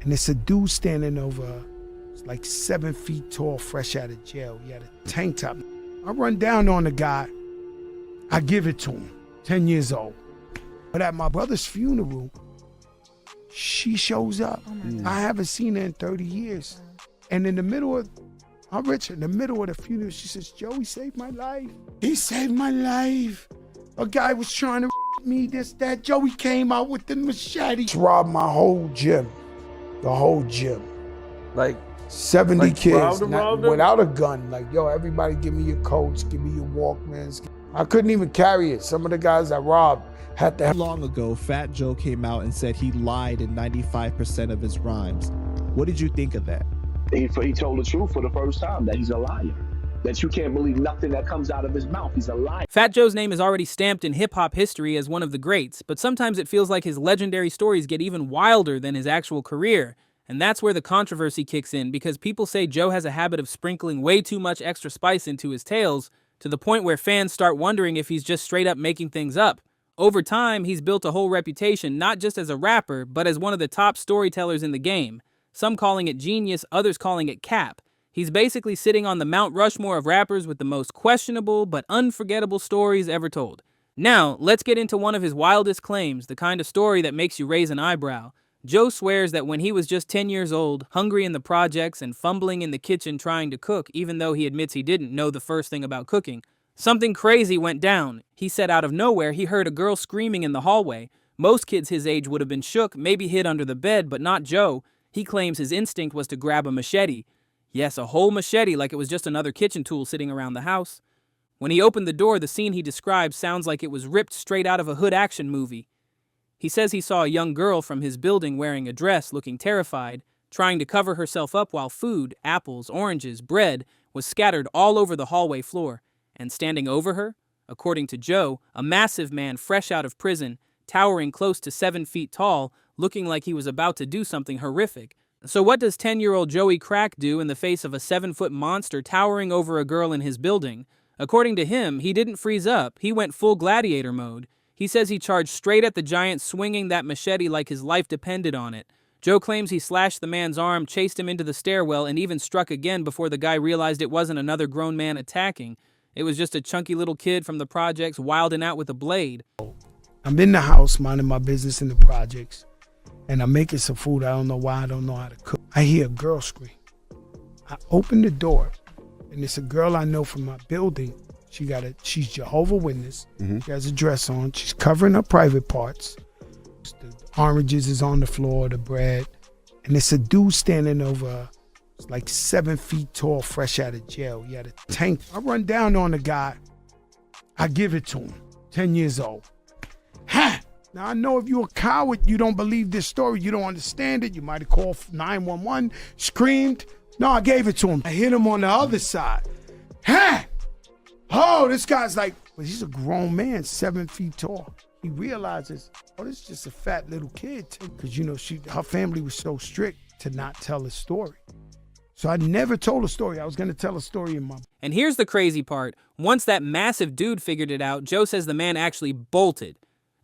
And it's a dude standing over, it's like 7 feet tall, fresh out of jail. He had a tank top. I run down on the guy. I give it to him, 10 years old. But at my brother's funeral, she shows up. I haven't seen her in 30 years. And in the middle of, I'm rich, in the middle of the funeral, she says, Joey saved my life. He saved my life. A guy was trying to me, this, that. Joey came out with the machete. Robbed my whole gym, the whole gym. Like 70 kids, robbed him? Without a gun. Like, yo, everybody give me your coats, give me your Walkmans. I couldn't even carry it. Some of the guys I robbed had to have. Long ago, Fat Joe came out and said he lied in 95% of his rhymes. What did you think of that? He told the truth for the first time, that he's a liar. That you can't believe nothing that comes out of his mouth. He's a liar. Fat Joe's name is already stamped in hip-hop history as one of the greats, but sometimes it feels like his legendary stories get even wilder than his actual career. And that's where the controversy kicks in, because people say Joe has a habit of sprinkling way too much extra spice into his tales, to the point where fans start wondering if he's just straight up making things up. Over time, he's built a whole reputation, not just as a rapper, but as one of the top storytellers in the game. Some calling it genius, others calling it cap. He's basically sitting on the Mount Rushmore of rappers with the most questionable but unforgettable stories ever told. Now, let's get into one of his wildest claims, the kind of story that makes you raise an eyebrow. Joe swears that when he was just 10 years old, hungry in the projects and fumbling in the kitchen trying to cook, even though he admits he didn't know the first thing about cooking, something crazy went down. He said out of nowhere he heard a girl screaming in the hallway. Most kids his age would have been shook, maybe hid under the bed, but not Joe. He claims his instinct was to grab a machete. Yes, a whole machete, like it was just another kitchen tool sitting around the house. When he opened the door, the scene he described sounds like it was ripped straight out of a hood action movie. He says he saw a young girl from his building wearing a dress, looking terrified, trying to cover herself up while food, apples, oranges, bread, was scattered all over the hallway floor. And standing over her, according to Joe, a massive man fresh out of prison, towering close to 7 feet tall, looking like he was about to do something horrific. So what does 10-year-old Joey Crack do in the face of a 7-foot monster towering over a girl in his building? According to him, he didn't freeze up, he went full gladiator mode. He says he charged straight at the giant, swinging that machete like his life depended on it. Joe claims he slashed the man's arm, chased him into the stairwell, and even struck again before the guy realized it wasn't another grown man attacking. It was just a chunky little kid from the projects wilding out with a blade. I'm in the house minding my business in the projects, and I'm making some food. I don't know why I don't know how to cook. I hear a girl scream. I open the door, and it's a girl I know from my building. She's Jehovah's Witness. She has a dress on. She's covering her private parts. The oranges is on the floor, the bread, and it's a dude standing over her. It's like 7 feet tall, fresh out of jail. He had a tank. I run down on the guy. I give it to him, 10 years old. Ha! Now, I know if you're a coward, you don't believe this story, you don't understand it, you might have called 911, screamed. No, I gave it to him. I hit him on the other side. Ha! Oh, this guy's like, well, he's a grown man, 7 feet tall. He realizes, oh, this is just a fat little kid. Because, you know, her family was so strict to not tell a story. So I never told a story. I was going to tell a story in my... And here's the crazy part. Once that massive dude figured it out, Joe says the man actually bolted.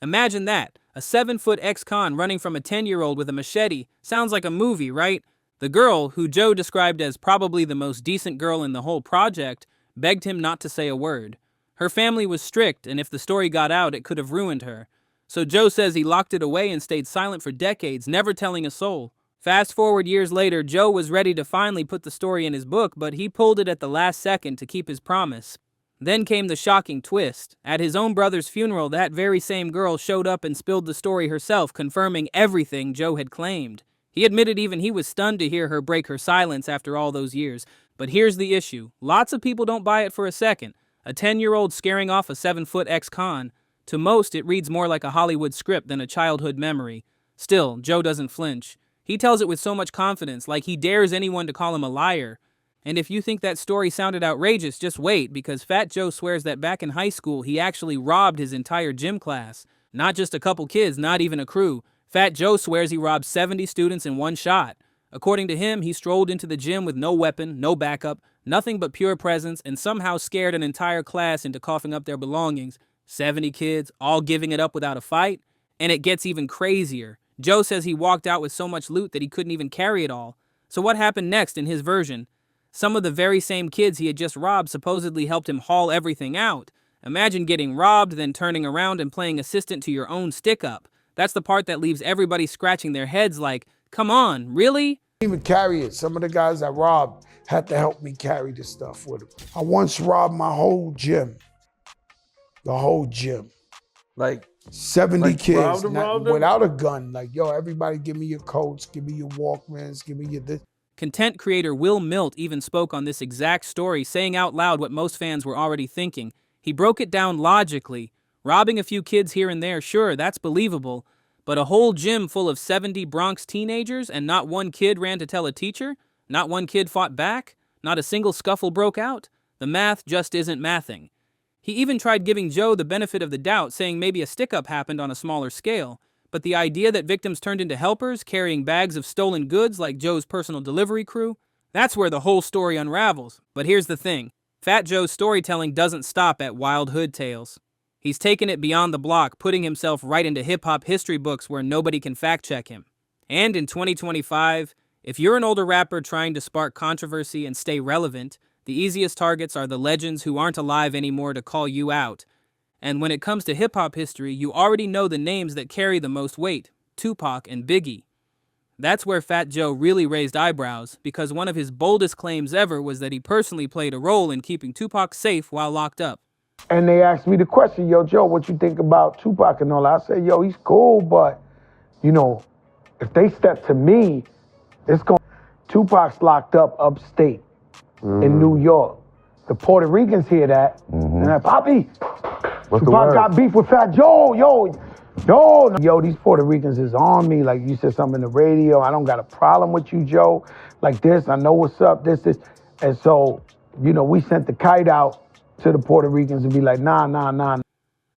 Imagine that. A 7-foot ex-con running from a 10-year-old with a machete. Sounds like a movie, right? The girl, who Joe described as probably the most decent girl in the whole project, begged him not to say a word. Her family was strict, and if the story got out, it could have ruined her. So Joe says he locked it away and stayed silent for decades, never telling a soul. Fast forward years later, Joe was ready to finally put the story in his book, but he pulled it at the last second to keep his promise. Then came the shocking twist. At his own brother's funeral, that very same girl showed up and spilled the story herself, confirming everything Joe had claimed. He admitted even he was stunned to hear her break her silence after all those years. But here's the issue. Lots of people don't buy it for a second. A 10-year-old scaring off a 7-foot ex-con. To most, it reads more like a Hollywood script than a childhood memory. Still, Joe doesn't flinch. He tells it with so much confidence, like he dares anyone to call him a liar. And if you think that story sounded outrageous, just wait, because Fat Joe swears that back in high school, he actually robbed his entire gym class. Not just a couple kids, not even a crew. Fat Joe swears he robbed 70 students in one shot. According to him, he strolled into the gym with no weapon, no backup, nothing but pure presence, and somehow scared an entire class into coughing up their belongings. 70 kids, all giving it up without a fight? And it gets even crazier. Joe says he walked out with so much loot that he couldn't even carry it all. So what happened next in his version? Some of the very same kids he had just robbed supposedly helped him haul everything out. Imagine getting robbed, then turning around and playing assistant to your own stick-up. That's the part that leaves everybody scratching their heads like, come on, really? Even carry it. Some of the guys I robbed had to help me carry the stuff with them. I once robbed my whole gym. The whole gym. Like 70 kids robbed them? without a gun. Like, yo, everybody give me your coats, give me your Walkmans, give me your this. Content creator Will Milt even spoke on this exact story, saying out loud what most fans were already thinking. He broke it down logically. Robbing a few kids here and there, sure, that's believable. But a whole gym full of 70 Bronx teenagers and not one kid ran to tell a teacher? Not one kid fought back? Not a single scuffle broke out? The math just isn't mathing. He even tried giving Joe the benefit of the doubt, saying maybe a stick-up happened on a smaller scale. But the idea that victims turned into helpers, carrying bags of stolen goods like Joe's personal delivery crew, that's where the whole story unravels. But here's the thing. Fat Joe's storytelling doesn't stop at wild hood tales. He's taken it beyond the block, putting himself right into hip-hop history books where nobody can fact-check him. And in 2025, if you're an older rapper trying to spark controversy and stay relevant, the easiest targets are the legends who aren't alive anymore to call you out. And when it comes to hip-hop history, you already know the names that carry the most weight, Tupac and Biggie. That's where Fat Joe really raised eyebrows, because one of his boldest claims ever was that he personally played a role in keeping Tupac safe while locked up. And they asked me the question, yo, Joe, what you think about Tupac and all that? I said, yo, he's cool, but, you know, if they step to me, it's going. Tupac's locked up upstate in New York. The Puerto Ricans hear that, and they're, Poppy, Tupac got beef with Fat Joe, yo, these Puerto Ricans is on me. Like, you said something in the radio, I don't got a problem with you, Joe. Like this, I know what's up, this. And so, you know, we sent the kite out to the Puerto Ricans and be like, nah.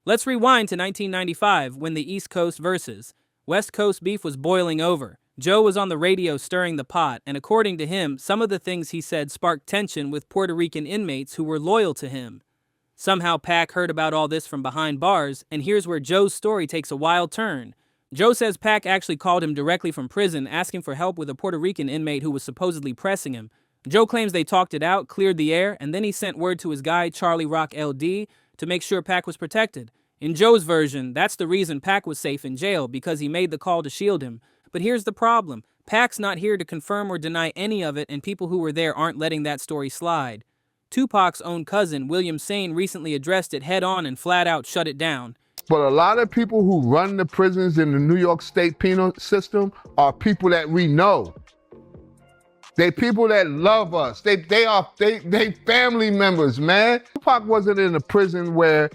Let's rewind to 1995 when the East Coast versus West Coast beef was boiling over. Joe was on the radio stirring the pot, and according to him, some of the things he said sparked tension with Puerto Rican inmates who were loyal to him. Somehow Pac heard about all this from behind bars, and here's where Joe's story takes a wild turn. Joe says Pac actually called him directly from prison, asking for help with a Puerto Rican inmate who was supposedly pressing him. Joe claims they talked it out, cleared the air, and then he sent word to his guy, Charlie Rock LD, to make sure Pac was protected. In Joe's version, that's the reason Pac was safe in jail, because he made the call to shield him. But here's the problem. Pac's not here to confirm or deny any of it, and people who were there aren't letting that story slide. Tupac's own cousin, William Sane, recently addressed it head-on and flat-out shut it down. But a lot of people who run the prisons in the New York State penal system are people that we know. They people that love us. They family members, man. Tupac wasn't in a prison where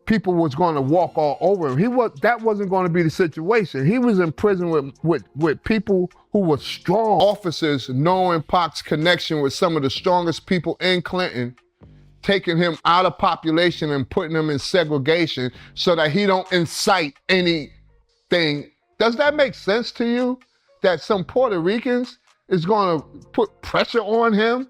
people was going to walk all over him. That wasn't going to be the situation. He was in prison with people who were strong. Officers knowing Pac's connection with some of the strongest people in Clinton, taking him out of population and putting him in segregation so that he don't incite anything. Does that make sense to you? That some Puerto Ricans is going to put pressure on him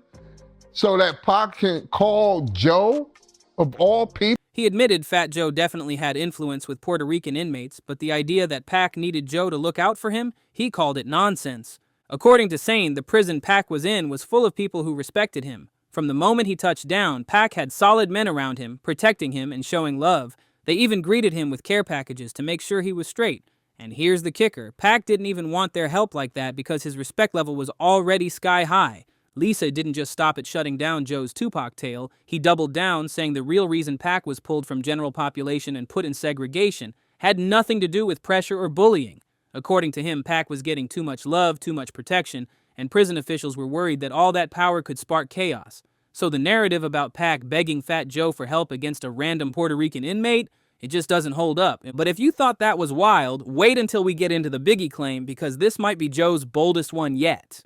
so that Pac can call Joe, of all people? He admitted Fat Joe definitely had influence with Puerto Rican inmates, but the idea that Pac needed Joe to look out for him, he called it nonsense. According to Sane, the prison Pac was in was full of people who respected him. From the moment he touched down, Pac had solid men around him, protecting him and showing love. They even greeted him with care packages to make sure he was straight. And here's the kicker. Pac didn't even want their help like that because his respect level was already sky high. Lisa didn't just stop at shutting down Joe's Tupac tale. He doubled down, saying the real reason Pac was pulled from general population and put in segregation had nothing to do with pressure or bullying. According to him, Pac was getting too much love, too much protection, and prison officials were worried that all that power could spark chaos. So the narrative about Pac begging Fat Joe for help against a random Puerto Rican inmate, it just doesn't hold up. But if you thought that was wild, wait until we get into the Biggie claim, because this might be Joe's boldest one yet.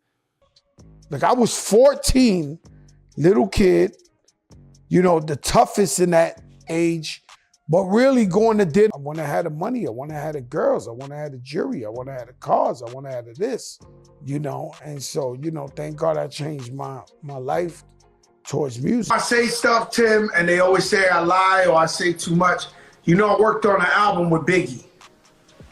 Like, I was 14, little kid, you know, the toughest in that age, but really going to dinner. I want to have the money. I want to have the girls. I want to have the jewelry. I want to have the cars. I want to have the this, you know. And so, you know, thank God I changed my life towards music. I say stuff, Tim, and they always say I lie or I say too much. You know, I worked on an album with Biggie.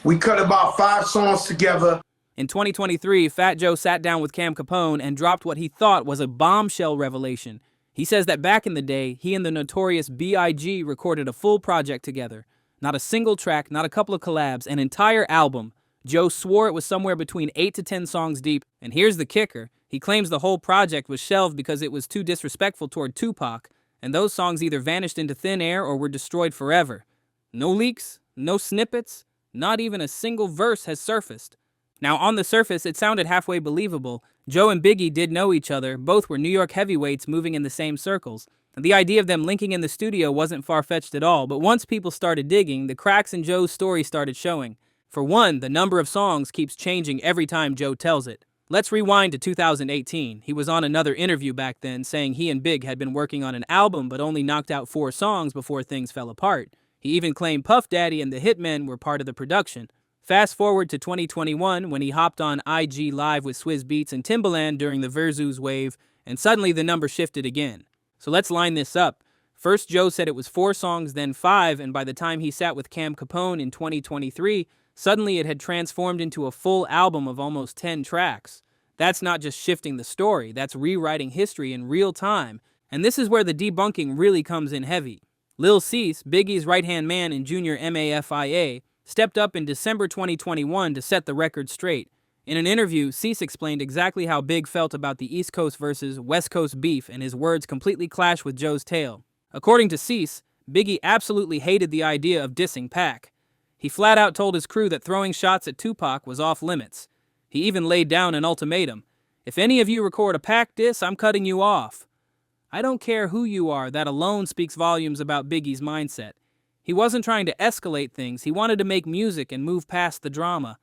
We cut about 5 songs together. In 2023, Fat Joe sat down with Cam Capone and dropped what he thought was a bombshell revelation. He says that back in the day, he and the Notorious B.I.G. recorded a full project together. Not a single track, not a couple of collabs, an entire album. Joe swore it was somewhere between 8 to 10 songs deep, and here's the kicker. He claims the whole project was shelved because it was too disrespectful toward Tupac, and those songs either vanished into thin air or were destroyed forever. No leaks, no snippets, not even a single verse has surfaced. Now, on the surface, it sounded halfway believable. Joe and Biggie did know each other, both were New York heavyweights moving in the same circles. And the idea of them linking in the studio wasn't far-fetched at all, but once people started digging, the cracks in Joe's story started showing. For one, the number of songs keeps changing every time Joe tells it. Let's rewind to 2018. He was on another interview back then saying he and Big had been working on an album but only knocked out 4 songs before things fell apart. He even claimed Puff Daddy and the Hitmen were part of the production. Fast forward to 2021 when he hopped on IG Live with Swizz Beatz and Timbaland during the Versus wave, and suddenly the number shifted again. So let's line this up. First, Joe said it was 4 songs, then 5, and by the time he sat with Cam Capone in 2023, suddenly it had transformed into a full album of almost 10 tracks. That's not just shifting the story, that's rewriting history in real time. And this is where the debunking really comes in heavy. Lil Cease, Biggie's right-hand man in Junior MAFIA, stepped up in December 2021 to set the record straight. In an interview, Cease explained exactly how Big felt about the East Coast versus West Coast beef, and his words completely clash with Joe's tale. According to Cease, Biggie absolutely hated the idea of dissing Pac. He flat out told his crew that throwing shots at Tupac was off limits. He even laid down an ultimatum. If any of you record a Pac diss, I'm cutting you off. I don't care who you are, that alone speaks volumes about Biggie's mindset. He wasn't trying to escalate things, he wanted to make music and move past the drama.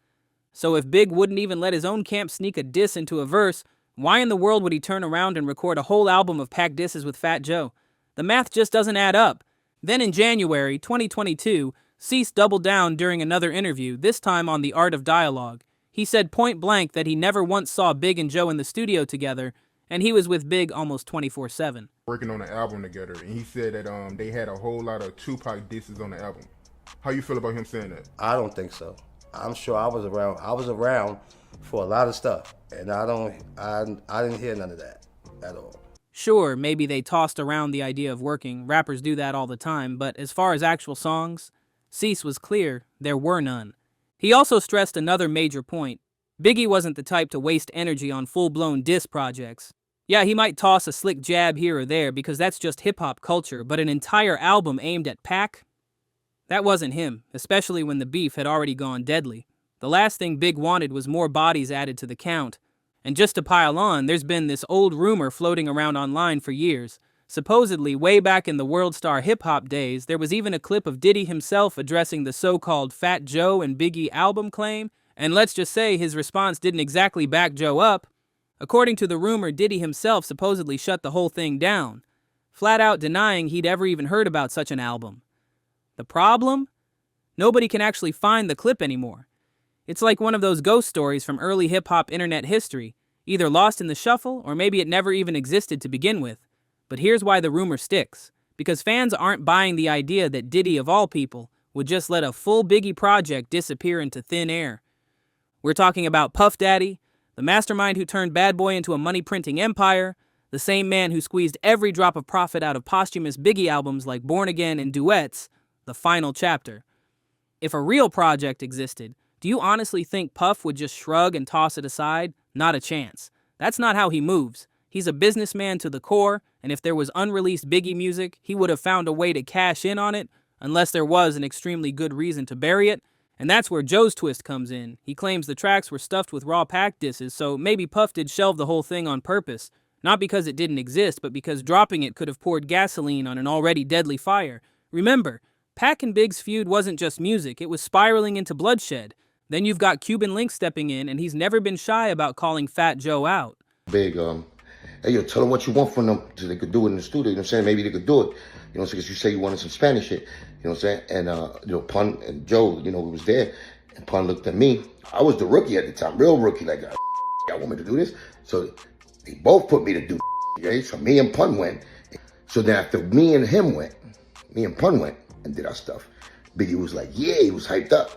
So if Big wouldn't even let his own camp sneak a diss into a verse, why in the world would he turn around and record a whole album of Pac disses with Fat Joe? The math just doesn't add up. Then in January 2022, Cease doubled down during another interview, this time on The Art of Dialogue. He said point blank that he never once saw Big and Joe in the studio together, and he was with Big almost 24/7. Working on an album together, and he said that they had a whole lot of Tupac disses on the album. How you feel about him saying that? I don't think so. I'm sure I was around for a lot of stuff, and I didn't hear none of that at all. Sure, maybe they tossed around the idea of working, rappers do that all the time, but as far as actual songs, Cease was clear there were none. He also stressed another major point. Biggie wasn't the type to waste energy on full-blown diss projects. Yeah, he might toss a slick jab here or there because that's just hip-hop culture, but an entire album aimed at Pac? That wasn't him, especially when the beef had already gone deadly. The last thing Big wanted was more bodies added to the count. And just to pile on, there's been this old rumor floating around online for years. Supposedly, way back in the World Star hip-hop days, there was even a clip of Diddy himself addressing the so-called Fat Joe and Biggie album claim, and let's just say his response didn't exactly back Joe up. According to the rumor, Diddy himself supposedly shut the whole thing down, flat out denying he'd ever even heard about such an album. The problem? Nobody can actually find the clip anymore. It's like one of those ghost stories from early hip-hop internet history, either lost in the shuffle or maybe it never even existed to begin with. But here's why the rumor sticks. Because fans aren't buying the idea that Diddy, of all people, would just let a full Biggie project disappear into thin air. We're talking about Puff Daddy, the mastermind who turned Bad Boy into a money-printing empire, the same man who squeezed every drop of profit out of posthumous Biggie albums like Born Again and Duets, the final chapter. If a real project existed, do you honestly think Puff would just shrug and toss it aside? Not a chance. That's not how he moves. He's a businessman to the core, and if there was unreleased Biggie music, he would have found a way to cash in on it, unless there was an extremely good reason to bury it. And that's where Joe's twist comes in. He claims the tracks were stuffed with raw Pac disses, so maybe Puff did shelve the whole thing on purpose. Not because it didn't exist, but because dropping it could have poured gasoline on an already deadly fire. Remember, Pac and Big's feud wasn't just music, it was spiraling into bloodshed. Then you've got Cuban Link stepping in, and he's never been shy about calling Fat Joe out. Big, hey, yo, tell them what you want from them so they could do it in the studio, you know what I'm saying? Maybe they could do it, you know, because you say you wanted some Spanish shit, you know what I'm saying? And, you know, Pun and Joe, you know, was there, and Pun looked at me. I was the rookie at the time, real rookie, like, y'all want me to do this? So they both put me to do right? So me and Pun went. So then after me and him went, me and Pun went and did our stuff. Biggie was like, yeah, he was hyped up.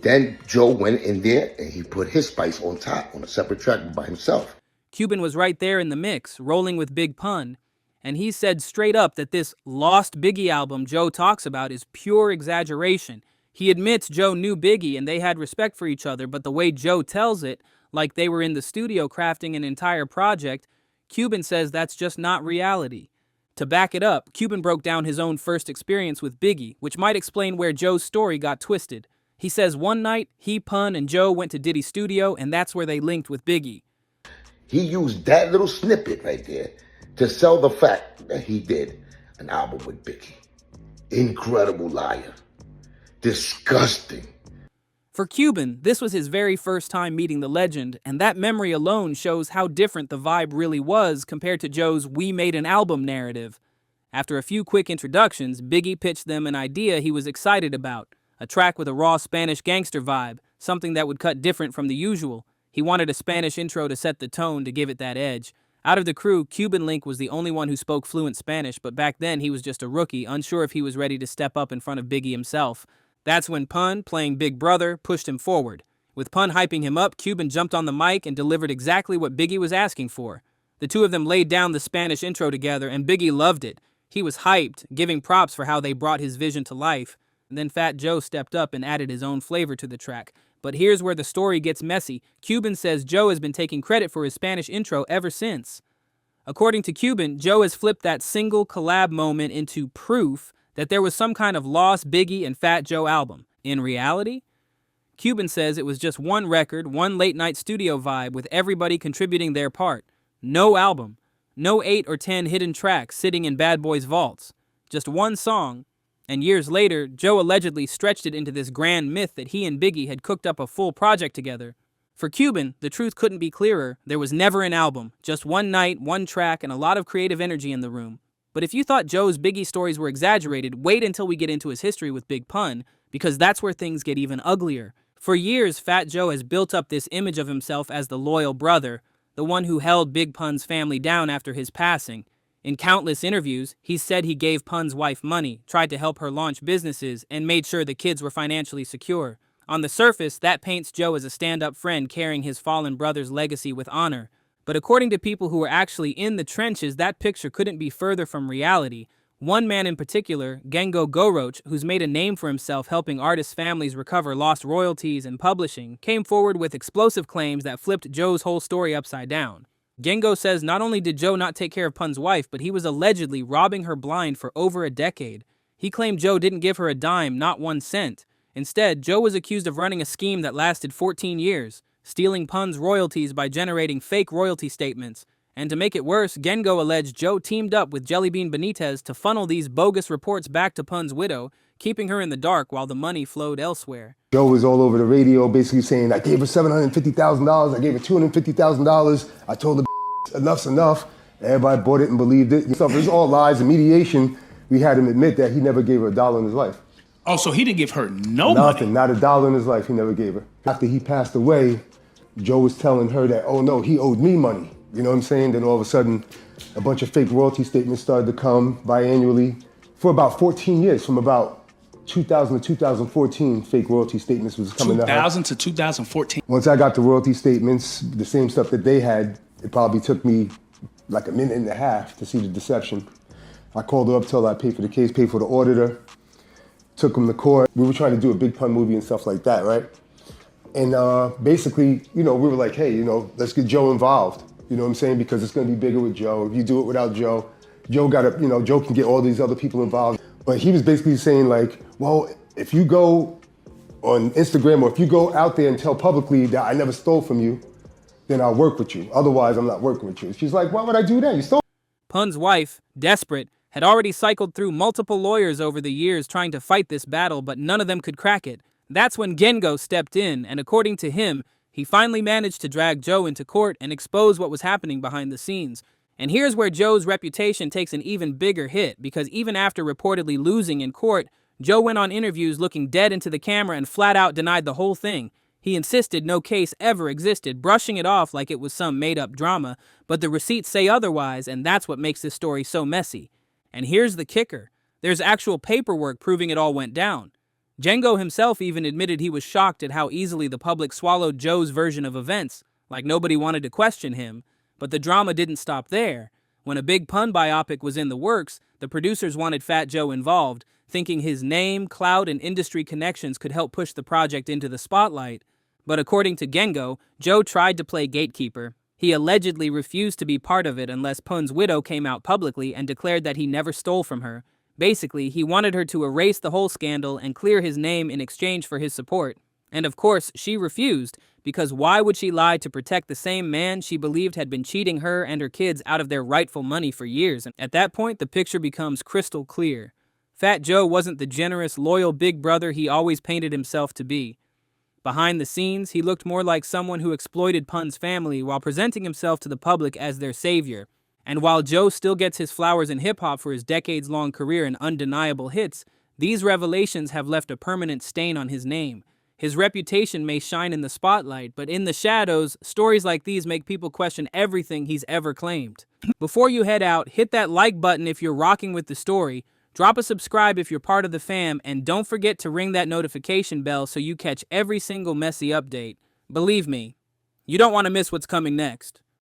Then Joe went in there and he put his spice on top on a separate track by himself. Cuban was right there in the mix, rolling with Big Pun, and he said straight up that this Lost Biggie album Joe talks about is pure exaggeration. He admits Joe knew Biggie and they had respect for each other, but the way Joe tells it, like they were in the studio crafting an entire project, Cuban says that's just not reality. To back it up, Cuban broke down his own first experience with Biggie, which might explain where Joe's story got twisted. He says one night, he, Pun, and Joe went to Diddy's studio, and that's where they linked with Biggie. He used that little snippet right there to sell the fact that he did an album with Biggie. Incredible liar. Disgusting. For Cuban, this was his very first time meeting the legend, and that memory alone shows how different the vibe really was compared to Joe's "we made an album" narrative. After a few quick introductions, Biggie pitched them an idea he was excited about, a track with a raw Spanish gangster vibe, something that would cut different from the usual. He wanted a Spanish intro to set the tone, to give it that edge. Out of the crew, Cuban Link was the only one who spoke fluent Spanish, but back then he was just a rookie, unsure if he was ready to step up in front of Biggie himself. That's when Pun, playing Big Brother, pushed him forward. With Pun hyping him up, Cuban jumped on the mic and delivered exactly what Biggie was asking for. The two of them laid down the Spanish intro together, and Biggie loved it. He was hyped, giving props for how they brought his vision to life. And then Fat Joe stepped up and added his own flavor to the track. But here's where the story gets messy. Cuban says Joe has been taking credit for his Spanish intro ever since. According to Cuban, Joe has flipped that single collab moment into proof that there was some kind of lost Biggie and Fat Joe album. In reality, Cuban says it was just one record, one late-night studio vibe with everybody contributing their part. No album. No 8 or 10 hidden tracks sitting in Bad Boy's vaults. Just one song. And years later, Joe allegedly stretched it into this grand myth that he and Biggie had cooked up a full project together. For Cuban, the truth couldn't be clearer. There was never an album, just one night, one track, and a lot of creative energy in the room. But if you thought Joe's Biggie stories were exaggerated, wait until we get into his history with Big Pun, because that's where things get even uglier. For years, Fat Joe has built up this image of himself as the loyal brother, the one who held Big Pun's family down after his passing. In countless interviews, he said he gave Pun's wife money, tried to help her launch businesses, and made sure the kids were financially secure. On the surface, that paints Joe as a stand-up friend carrying his fallen brother's legacy with honor. But according to people who were actually in the trenches, that picture couldn't be further from reality. One man in particular, Gengo Goroch, who's made a name for himself helping artists' families recover lost royalties and publishing, came forward with explosive claims that flipped Joe's whole story upside down. Gengo says not only did Joe not take care of Pun's wife, but he was allegedly robbing her blind for over a decade. He claimed Joe didn't give her a dime, not 1 cent. Instead, Joe was accused of running a scheme that lasted 14 years. Stealing Pun's royalties by generating fake royalty statements. And to make it worse, Gengo alleged Joe teamed up with Jellybean Benitez to funnel these bogus reports back to Pun's widow, keeping her in the dark while the money flowed elsewhere. Joe was all over the radio basically saying, I gave her $750,000, I gave her $250,000, I told her enough's enough. Everybody bought it and believed it. It was all lies and mediation. We had him admit that he never gave her a dollar in his life. Oh, so he didn't give her no Nothing, money? not a dollar in his life, he never gave her. After he passed away, Joe was telling her that, oh no, he owed me money. You know what I'm saying? Then all of a sudden, a bunch of fake royalty statements started to come biannually for about 14 years, from about 2000 to 2014, fake royalty statements was coming out. 2000 to 2014. Once I got the royalty statements, the same stuff that they had, it probably took me like a minute and a half to see the deception. I called her up, told her I paid for the case, paid for the auditor, took him to court. We were trying to do a Big Pun movie and stuff like that, right? And basically, we were like, hey, let's get Joe involved. You know what I'm saying? Because it's gonna be bigger with Joe. If you do it without Joe, Joe can get all these other people involved. But he was basically saying like, well, if you go on Instagram or if you go out there and tell publicly that I never stole from you, then I'll work with you. Otherwise, I'm not working with you. She's like, why would I do that? You stole. Pun's wife, desperate, had already cycled through multiple lawyers over the years trying to fight this battle, but none of them could crack it. That's when Gengo stepped in, and according to him, he finally managed to drag Joe into court and expose what was happening behind the scenes. And here's where Joe's reputation takes an even bigger hit, because even after reportedly losing in court, Joe went on interviews looking dead into the camera and flat out denied the whole thing. He insisted no case ever existed, brushing it off like it was some made-up drama, but the receipts say otherwise, and that's what makes this story so messy. And here's the kicker. There's actual paperwork proving it all went down. Django himself even admitted he was shocked at how easily the public swallowed Joe's version of events, like nobody wanted to question him. But the drama didn't stop there. When a big pun biopic was in the works, the producers wanted Fat Joe involved, thinking his name, clout, and industry connections could help push the project into the spotlight. But according to Gengo, Joe tried to play gatekeeper. He allegedly refused to be part of it unless Pun's widow came out publicly and declared that he never stole from her. Basically, he wanted her to erase the whole scandal and clear his name in exchange for his support. And of course, she refused, because why would she lie to protect the same man she believed had been cheating her and her kids out of their rightful money for years? And at that point, the picture becomes crystal clear. Fat Joe wasn't the generous, loyal big brother he always painted himself to be. Behind the scenes, he looked more like someone who exploited Pun's family while presenting himself to the public as their savior. And while Joe still gets his flowers in hip-hop for his decades-long career and undeniable hits, these revelations have left a permanent stain on his name. His reputation may shine in the spotlight, but in the shadows, stories like these make people question everything he's ever claimed. Before you head out, hit that like button if you're rocking with the story, drop a subscribe if you're part of the fam, and don't forget to ring that notification bell so you catch every single messy update. Believe me, you don't want to miss what's coming next.